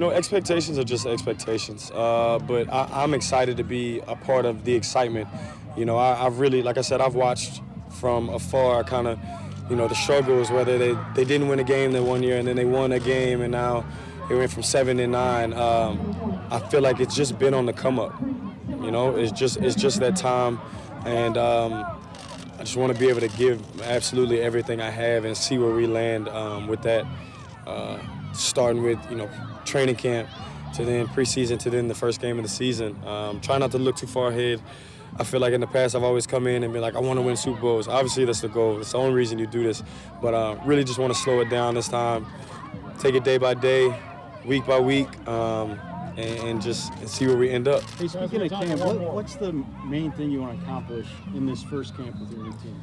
Expectations are just expectations. But I'm excited to be a part of the excitement. I've really, like I said, I've watched from afar kind of, the struggles, whether they didn't win a game that one year and then they won a game and now they went from 7-9. I feel like it's just been on the come up. It's just that time. And I just want to be able to give absolutely everything I have and see where we land with that, starting with, training camp to then preseason to then the first game of the season. Try not to look too far ahead. I feel like in the past I've always come in and been like, I want to win Super Bowls. Obviously that's the goal. It's the only reason you do this. But really just want to slow it down this time, take it day by day, week by week, and see where we end up. Hey, speaking of camp, what's the main thing you want to accomplish in this first camp with your new team?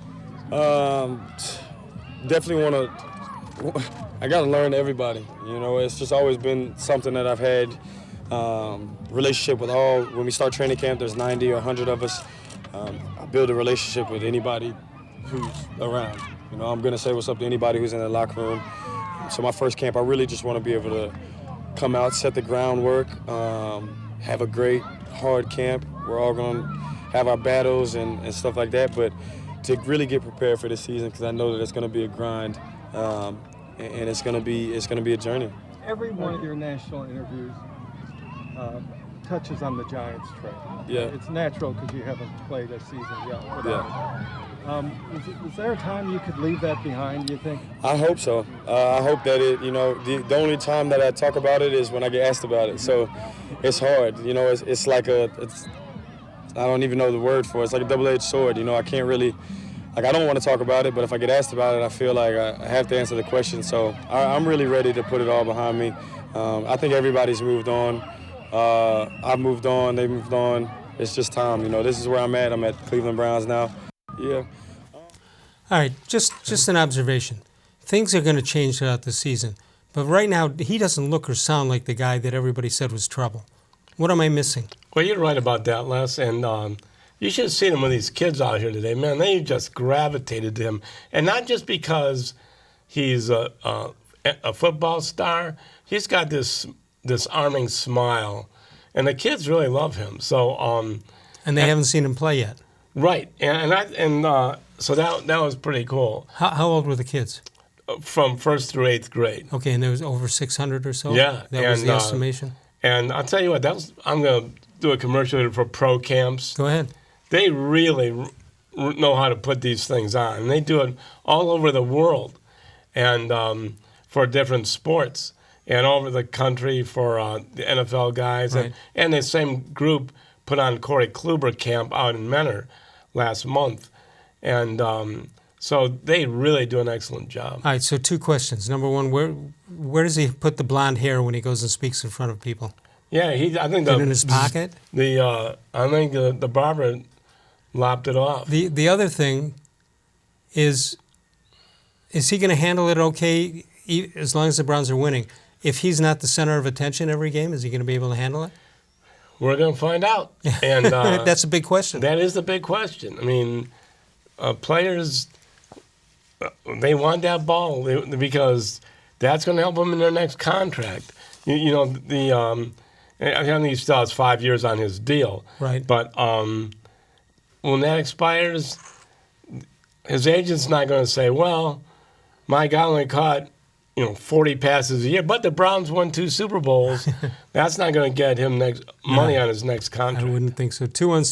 Definitely want to. I got to learn everybody. It's just always been something that I've had relationship with all. When we start training camp, there's 90 or 100 of us. I build a relationship with anybody who's around. I'm going to say what's up to anybody who's in the locker room. So my first camp, I really just want to be able to come out, set the groundwork, have a great, hard camp. We're all going to have our battles and stuff like that, but to really get prepared for this season, because I know that it's going to be a grind, and it's going to be a journey. Every one of your national interviews touches on the Giants trade. Yeah. It's natural because you haven't played a season yet. Yeah. Is there a time you could leave that behind, do you think? I hope so. I hope that the only time that I talk about it is when I get asked about it. So it's hard. It's like I don't even know the word for it. It's like a double-edged sword. I can't really, I don't want to talk about it, but if I get asked about it, I feel like I have to answer the question. So I'm really ready to put it all behind me. I think everybody's moved on. I've moved on. They moved on. It's just time. This is where I'm at. I'm at Cleveland Browns now. Yeah. All right, just an observation. Things are going to change throughout the season, but right now he doesn't look or sound like the guy that everybody said was trouble. What am I missing? Well, you're right about that, Les, and you should have seen him with these kids out here today. Man, they just gravitated to him, and not just because he's a football star. He's got this disarming smile, and the kids really love him. So, and they haven't seen him play yet. Right, so that was pretty cool. How old were the kids? From 1st through 8th grade. Okay, and there was over 600 or so? Yeah. That was the estimation? And I'll tell you what, I'm going to do a commercial for pro camps. Go ahead. They really know how to put these things on. And they do it all over the world and for different sports and all over the country for the NFL guys. Right. And the same group put on Corey Kluber camp out in Menor last month. And so they really do an excellent job. All right, so 2 questions. Number one, where does he put the blonde hair when he goes and speaks in front of people? Yeah, I think in his pocket. I think the barber lopped it off. The other thing is he going to handle it okay as long as the Browns are winning? If he's not the center of attention every game, is he going to be able to handle it? We're going to find out. And that's a big question. That is the big question. I mean, players, they want that ball because that's going to help them in their next contract. I think he still has 5 years on his deal. Right. But when that expires, his agent's not going to say, well, my guy only caught 40 passes a year, but the Browns won 2 Super Bowls. That's not going to get him money on his next contract. I wouldn't think so. 216